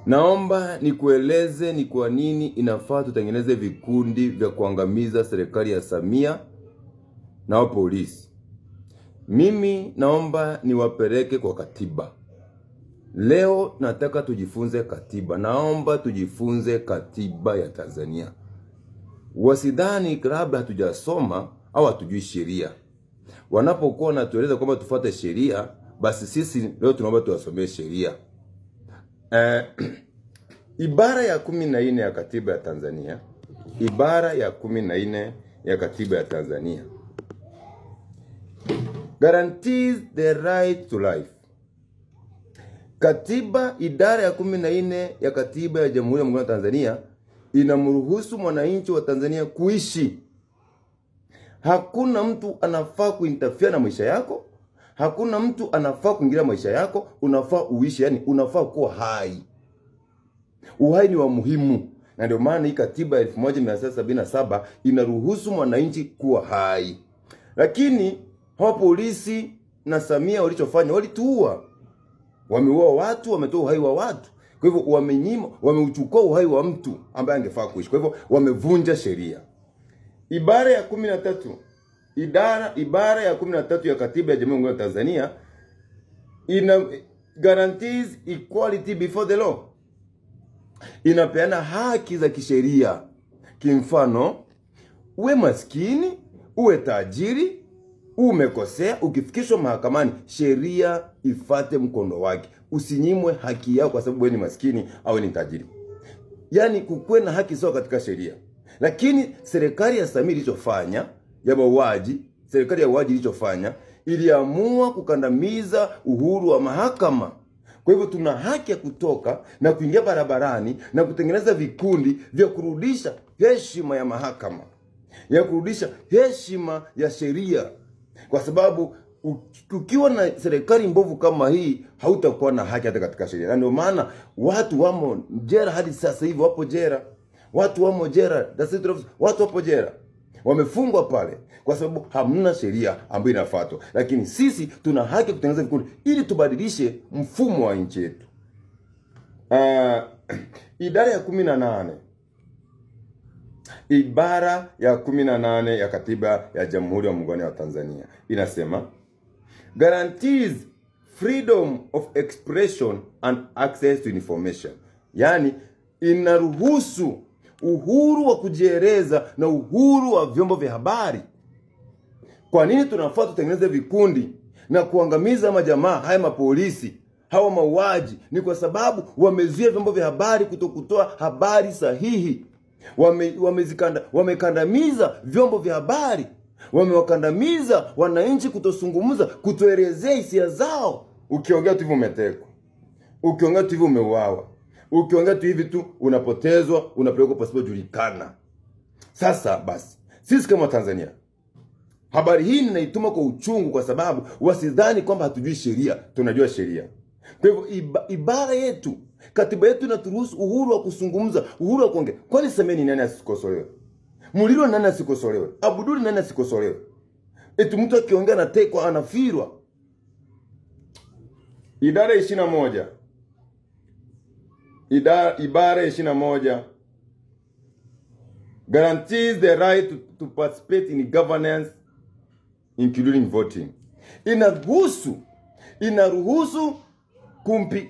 Naomba nikueleze ni kwa nini inafaa tutengeneze vikundi vya kuangamiza serikali ya Samia na polisi. Mimi naomba niwapeleke kwa katiba. Leo nataka tujifunze katiba. Naomba tujifunze katiba ya Tanzania. Wasidhani labda hatujasoma au hatujui sheria. Wanapokuwa wanatueleza kwamba tufuate sheria, basi sisi leo tunaomba tuwasomee sheria. Ibara ya 14 ya katiba ya Tanzania, ibara ya 14 ya katiba ya Tanzania guarantees the right to life. Katiba, idara ya 14 ya katiba ya Jamhuri ya Muungano wa Tanzania inamruhusu mwananchi wa Tanzania kuishi. Hakuna mtu anafaa kuinterfere na maisha yako. Hakuna mtu anafaa kuingilia maisha yako. Unafaa uishi, yani unafaa kuwa hai. Uhai ni wa muhimu. Na ndio maana hii katiba ya 1977 inaruhusu mwananchi kuwa hai. Lakini hawa polisi na Samia walichofanya, walituua. Wameua watu, wametoa uhai wa watu. Kwa hivyo wameuchukua uhai wa mtu ambaye angefaa kuishi. Kwa hivyo wamevunja sheria. Ibara ya 13, ibara ya 13 ya katiba ya Jamhuri ya Muungano wa Tanzania ina guarantees equality before the law. Inapeana haki za kisheria. Kimfano, uwe maskini, uwe tajiri, umekosea, ukifikishwa mahakamani, sheria ifate mkondo wake. Usinyimwe haki yako kwa sababu wewe ni maskini au ni tajiri. Yaani kukuwe na haki sawa katika sheria. Lakini serikali ya Samia ilichofanya, ya mauaji, serikali ya mauaji ilichofanya, iliamua kukandamiza uhuru wa mahakama. Kwa hivyo tuna haki ya kutoka na kuingia barabarani na kutengeneza vikundi vya kurudisha heshima ya mahakama, ya kurudisha heshima ya sheria. Kwa sababu ukiwa na serikali mbovu kama hii, hautakuwa na haki hata katika sheria. Na ndio maana watu wamo jela hadi sasa hivi, wapo jela. Watu wamo jela, watu wapo jela. Wamefungwa pale kwa sababu hamna sheria ambayo inafuatwa. Lakini sisi tuna haki kutengeneza vikundi ili tubadilishe mfumo wa nchi yetu. Idara ya 18. Ibara ya 18 ya katiba ya Jamhuri ya Muungano wa Tanzania inasema guarantees freedom of expression and access to information. Yaani inaruhusu uhuru wa kujieleza na uhuru wa vyombo vya habari. Kwa nini tunafaa tutengeneze vikundi na kuangamiza majamaa haya mapolisi, hawa mauaji? Ni kwa sababu wamezuia vyombo vya habari kutokutoa habari sahihi. Wamekandamiza vyombo vya habari. Wamewakandamiza wananchi kutosungumza, kutoelezea hisia zao. Ukiongea tu hivi umetekwa. Ukiongea tu hivi umeuawa. Ukiongea tu hivi tu unapotezwa, unapelekwa pasipojulikana. Sasa basi, sisi kama Tanzania, habari hii ninaituma kwa uchungu kwa sababu wasidhani kwamba hatujui sheria. Tunajua sheria. Kwa hivyo ibara yetu, katiba yetu inaturuhusu uhuru wa kuzungumza, uhuru wa kuongea. Kwani Semeni nani asikosolewe? Muliro nani asikosolewe? Abuduli nani asikosolewe? Eti mtu akiongea na tekwa anafirwa. Idara 21. Ibara 21 guarantees the right to participate in governance including voting. Inaruhusu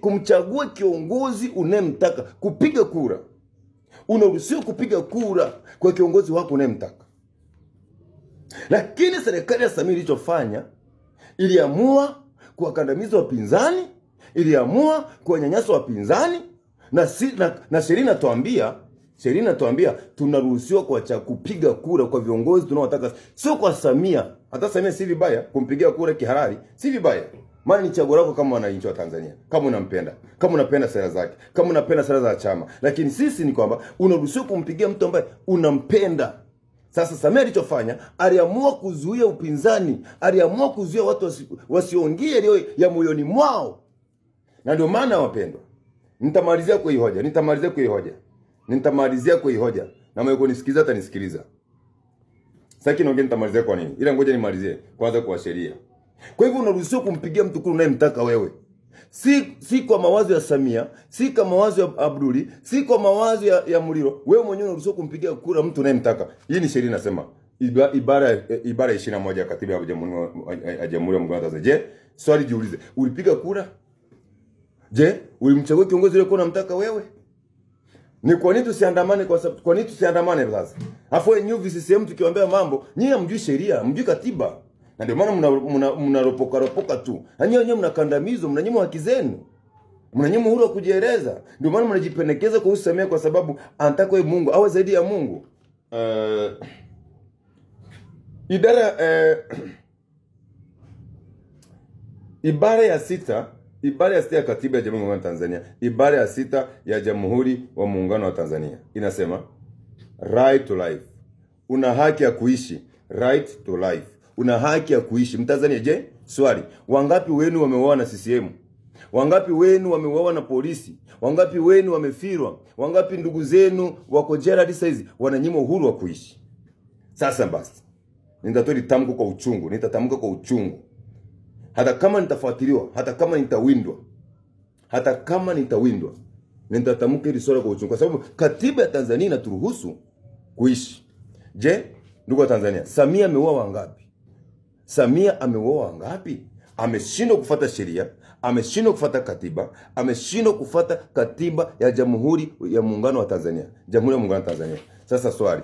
kumchagua kiongozi unemtaka, kupiga kura. Unaruhusiwa kupiga kura kwa kiongozi wako unemtaka. Lakini serikali ya Samia ilichofanya, iliamua kuwakandamiza wapinzani, iliamua kuwanyanyasa wapinzani. Na sheria inatuambia tunaruhusiwa kupiga kura kwa viongozi tunaotaka, sio kwa Samia. Hata Samia si vibaya kumpigia kura kihalali, si vibaya. Maana ni chaguo lako kama wananchi wa Tanzania. Kama unampenda, kama unapenda sera zake, kama unapenda sera za chama. Lakini sisi ni kwamba unaruhusiwa kumpigia mtu ambaye unampenda. Sasa Samia alichofanya, aliamua kuzuia upinzani, aliamua kuzuia watu wasiongee leo ya moyoni mwao. Na ndio maana wapendwa, nitamalizia kwa hii hoja. Na mwenye kunisikiza atanisikiliza. Sasa kinaongea nitamalizia kwa nini? Ila ngoja nimalizie kwanza kwa sheria. Kwa hivyo unaruhusiwa kumpigia mtu kura unayemtaka wewe. Si kwa mawazo ya Samia, si kwa mawazo ya Abduli, si kwa mawazo ya Muliro. Wewe mwenyewe unaruhusiwa kumpigia kura mtu unayemtaka. Hii ni sheria inasema. Ibara 21 ya katiba ya Jamhuri ya Muungano wa Tanzania. Je, swali jiulize. Ulipiga kura? Je, ulimchagua kiongozi yule unamtaka wewe? Ni kwa nini tusiandamane kwa nini tusiandamane sasa? Afu new VCCM tukiwaambia mambo, nyinyi hamjui sheria, hamjui katiba. Na ndio maana mnaropoka tu. Na nyinyi wenyewe mnakandamizwa, mnanyimwa haki zenu. Mnanyimwa uhuru wa kujieleza. Ndio maana mnajipendekeza kwa Samia kwa sababu anataka yeye Mungu awe zaidi ya Mungu. Ibara ya 6 ya katiba ya Jamhuri ya Muungano wa Tanzania, ibara ya 6 ya Jamhuri wa Muungano wa Tanzania inasema right to life. Una haki ya kuishi, right to life. Una haki ya kuishi. Mtanzania, je, swali, wangapi wenu wameuawa na CCM? Wangapi wenu wameuawa na polisi? Wangapi wenu wamefirwa? Wangapi ndugu zenu wako jela hadi saizi wananyimwa uhuru wa kuishi? Sasa basi, nitatamka kwa uchungu, nitatamka kwa uchungu. Hata kama nitafuatiliwa, hata kama nitawindwa, nitatamka hili swala kwa uchungu kwa sababu katiba ya Tanzania inaturuhusu kuishi. Je, ndugu wa Tanzania, Samia ameua wangapi? Samia ameua wangapi? Ameshindwa kufuata sheria, ameshindwa kufuata katiba, ameshindwa kufuata katiba ya Jamhuri ya Muungano wa Tanzania. Jamhuri ya Muungano wa Tanzania. Sasa swali,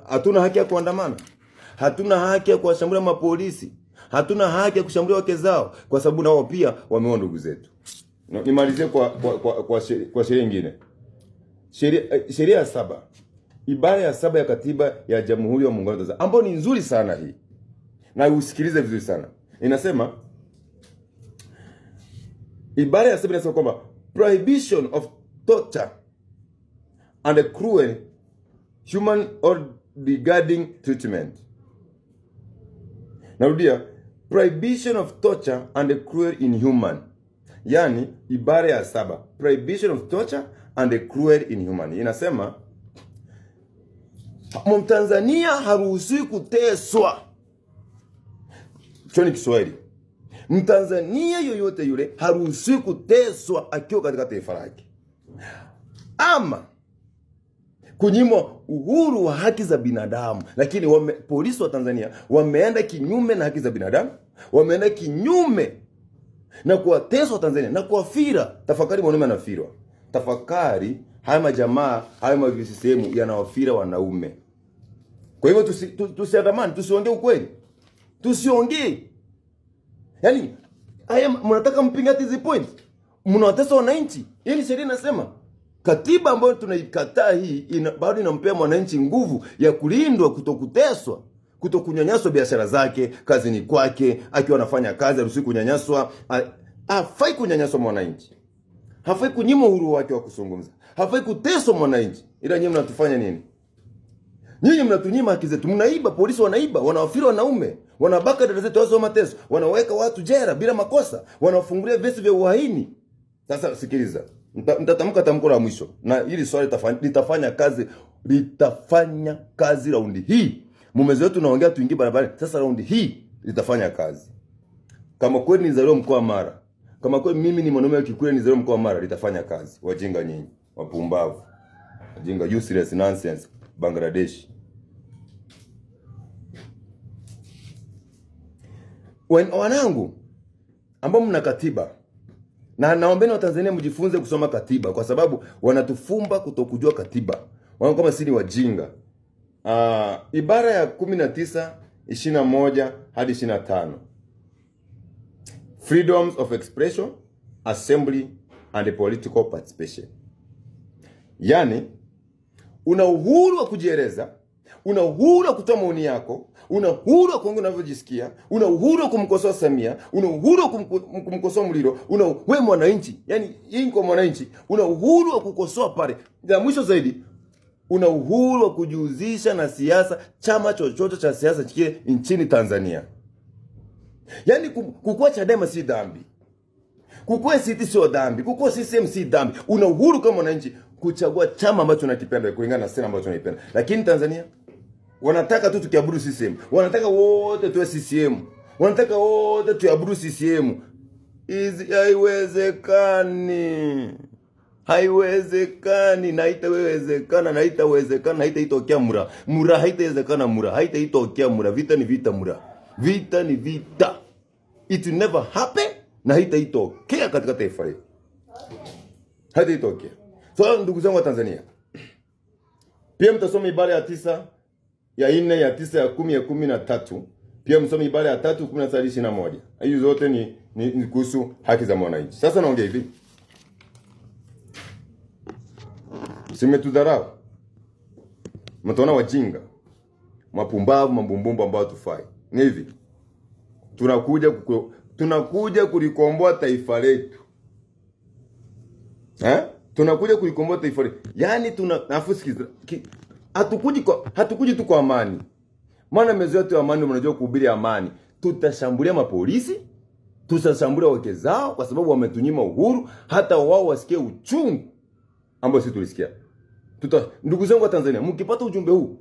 hatuna haki ya kuandamana? Hatuna haki ya kuwashambulia mapolisi? Hatuna haki ya kushambulia wake zao kwa sababu nao pia wameoa ndugu zetu? Nimalizie kwa sheria nyingine. Sheria ya 7. Ibara ya 7 ya katiba ya Jamhuri ya Muungano wa Tanzania, ambayo ni nzuri sana hii. Na usikilize vizuri sana. Inasema ibara ya 7 inasema kwamba prohibition of torture and cruel, human or degrading treatment. Narudia, prohibition of torture and cruel, inhuman. Yani ibara ya 7, prohibition of torture and cruel, inhuman. Inasema Mtanzania haruhusiwi kuteswa. Choni Kiswahili. Mtanzania yoyote yule haruhusiwi kuteswa akiwa katika taifa lake. Ama kunyimwa uhuru wa haki za binadamu. Lakini polisi wa Tanzania wameenda kinyume na haki za binadamu, wameenda kinyume na kuwatesa wa Tanzania na kuwafira. Tafakari mwanaume anafirwa. Tafakari haya majamaa, haya mavisisemu yanawafira wanaume. Kwa hivyo tusiandamane, tusiongee ukweli. Tusiongee. Yaani haya mnataka mpinga hizi point. Mnawatesa wananchi. Yaani sheria inasema katiba ambayo tunaikataa hii bado inampea mwananchi nguvu ya kulindwa, kutokuteswa, kutokunyanyaswa biashara zake, kazini kwake, akiwa anafanya kazi haruhusiwi kunyanyaswa. Hafai kunyanyaswa mwananchi. Hafai kunyimwa uhuru wake wa kuzungumza. Hafai kuteswa mwananchi. Ila nyinyi mnatufanya nini? Nyinyi mnatunyima haki zetu. Mnaiba, polisi wanaiba, wanawafira wanaume, wanabaka dada zetu wao mateso, wanaweka watu jela bila makosa, wanafungulia vesi vya uhaini. Sasa sikiliza. Nitatamka tamko la mwisho na hili swali litafanya kazi raundi hii. Mumezo wetu naongea tuingie barabara. Sasa raundi hii litafanya kazi. Kama kweli nizaliwa mkoa wa Mara, kama kweli mimi ni mwanaume wa Kikuyu nizaliwa mkoa wa Mara, litafanya kazi. Wajinga nyinyi, wapumbavu. Wajinga, useless nonsense, Bangladesh. Wanangu ambao mna katiba, na naombeni wa Tanzania mjifunze kusoma katiba kwa sababu wanatufumba kutokujua katiba. Wao kama sisi ni wajinga. Ibara ya 19, 21 hadi 25. Freedoms of expression, assembly and political participation. Yani una uhuru wa kujieleza, una uhuru wa kutoa maoni yako, una uhuru wa kuongea unavyojisikia, una uhuru wa kumkosoa Samia, una uhuru wa kumkosoa Muliro, wewe mwananchi, yani yeye kwa mwananchi, una uhuru wa kukosoa pale. Na mwisho zaidi, una uhuru wa kujihusisha na siasa, chama chochote cha siasa kile nchini Tanzania. Yani kukua Chadema si dhambi. Kukua ACT sio dhambi, kukua CCM si dhambi. Una uhuru kama mwananchi kuchagua chama ambacho unakipenda kulingana na sera ambacho unaipenda. Lakini Tanzania wanataka tu tukiabudu CCM. Wanataka wote tuwe CCM. Wanataka wote tuabudu CCM. Haiwezekani. Haiwezekani, na haitawezekana, na haitawezekana, haitaitokea mura. Mura haitawezekana, mura haitaitokea mura. Vita ni vita mura. Vita ni vita. It will never happen, na haitaitokea katika taifa hili. Haitaitokea. So ndugu zangu wa Tanzania, pia mtasoma ibara ya 9, ya 4, ya 9, ya 10, ya 13. Pia msome ibara ya 3, 17, 21. Hizo zote ni kuhusu haki za mwananchi. Sasa naongea hivi. Simetudharau. Mtaona wajinga. Mapumbavu, mambumbumbu ambao tufai. Ni hivi. Tunakuja kulikomboa taifa letu. Tunakuja kulikomboa taifa letu. Yaani nafusikiza. Hatukuji tu kwa amani. Maana mezoea tu amani, mnajua kuhubiri amani. Tutashambulia mapolisi, tutashambulia wake zao kwa sababu wametunyima uhuru, hata wao wasikie uchungu ambao sisi tulisikia. Ndugu zangu wa Tanzania, mkipata ujumbe huu,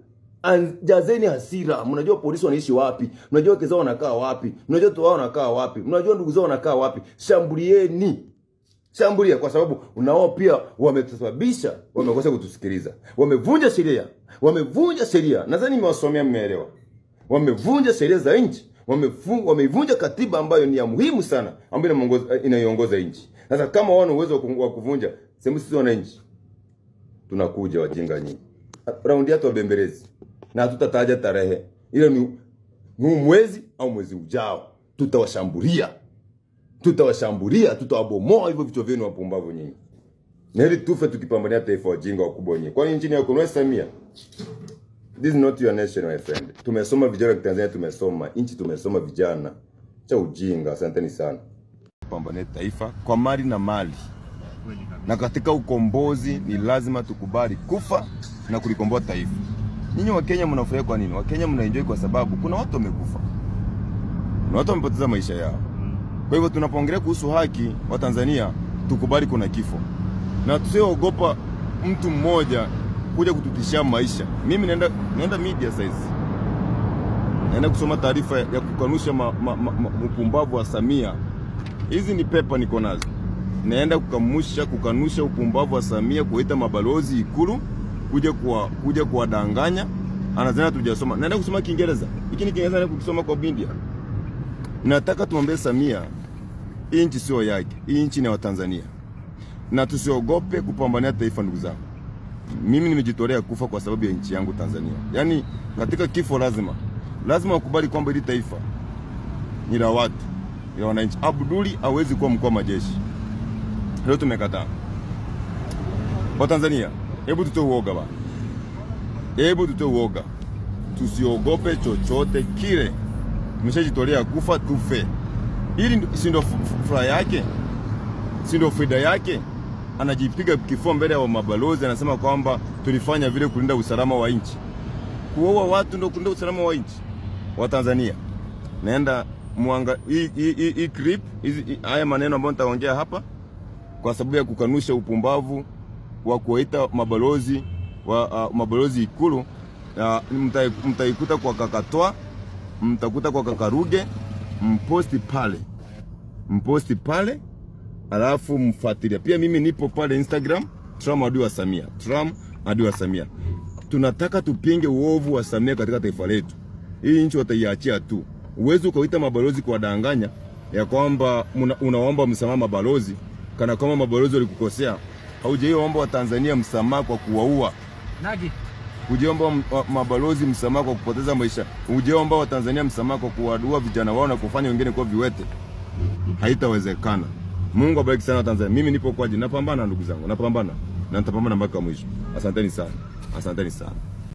jazeni hasira. Mnajua polisi wanaishi wapi? Mnajua wake zao wanakaa wapi? Mnajua watu wao wanakaa wapi? Mnajua ndugu zao wanakaa wapi? Shambulieni. Shambulia, kwa sababu unao pia wametusababisha, wamekosa kutusikiliza. Wamevunja sheria. Wamevunja sheria. Nadhani nimewasomea, mmeelewa. Wamevunja sheria za nchi. Wameivunja katiba ambayo ni ya muhimu sana, ambayo inaiongoza nchi. Sasa kama wana uwezo wa kuvunja, sema sisi wananchi tunakuja wajinga nyingi. Raundi yetu wabembelezi. Na hatutataja tarehe. Ile ni mwezi au mwezi ujao. Tutawashambulia. Tutawabomoa hivyo vichwa vyenu wapumbavu nyinyi. Na hili tufe tukipambania taifa wajinga wakubwa nyinyi. Kwani nchini yako kuna Samia? This is not your nation, my friend. Tumesoma vijana wa Tanzania, tumesoma nchi, tumesoma vijana. Cha ujinga, asanteni sana. Pambania taifa kwa mali na mali. Na katika ukombozi ni lazima tukubali kufa na kulikomboa taifa. Ninyi wa Kenya mnafurahi kwa nini? Wa Kenya mnaenjoy kwa sababu kuna watu wamekufa. Kuna watu wamepoteza maisha yao. Kwa hivyo tunapoongelea kuhusu haki wa Tanzania, tukubali kuna kifo. Na tusiogopa mtu mmoja kuja kututishia maisha. Mimi naenda media size. Naenda kusoma taarifa ya kukanusha upumbavu wa Samia. Hizi ni pepa niko nazo. Naenda kukanusha upumbavu wa Samia, kuita mabalozi Ikulu kuja kuwadanganya. Anazana tujasoma. Naenda kusoma Kiingereza. Hiki ni Kiingereza naenda kusoma kwa India. Nataka tumwambie Samia, hii nchi sio yake. Hii nchi ni wa Tanzania. Na tusiogope kupambania taifa, ndugu zangu. Mimi nimejitolea kufa kwa sababu ya nchi yangu Tanzania. Yaani katika kifo lazima ukubali kwamba hili taifa ni la watu, ni la wananchi. Abduli hawezi kuwa mkuu wa majeshi. Leo tumekataa. Wa Tanzania, hebu tutoe uoga bana. Hebu tutoe uoga. Tusiogope chochote kile. Tumeshajitolea kufa, tufe. Hili si ndio furaha yake? Si ndio faida yake? Anajipiga kifua mbele ya mabalozi, anasema kwamba tulifanya vile kulinda usalama wa nchi. Kuua watu ndio kulinda usalama wa nchi wa Tanzania. Naenda hii clip, haya maneno ambayo nitaongea hapa kwa sababu ya kukanusha upumbavu wa kuita mabalozi mabalozi Ikulu. Mtaikuta kwa Kakatoa, mtakuta kwa Kakaruge, mposti pale, alafu mfuatilia. Pia mimi nipo pale Instagram, Trump adui wa Samia. Tunataka tupinge uovu wa Samia katika taifa letu. Hii nchi wataiachia tu. Uwezo ukaita mabalozi kuwadanganya ya kwamba unaomba msamaha mabalozi, kana kama mabalozi walikukosea. Haujaomba wa Tanzania msamaha kwa kuwaua. Hujaomba mabalozi msamaha kwa kupoteza maisha. Hujaomba wa Tanzania msamaha kwa kuwaua vijana wao na kufanya wengine kwa viwete. Haitawezekana. Mungu abariki sana Tanzania. Mimi nipo kwa ajili napambana, ndugu zangu. Napambana. Na nitapambana mpaka mwisho. Asanteni sana.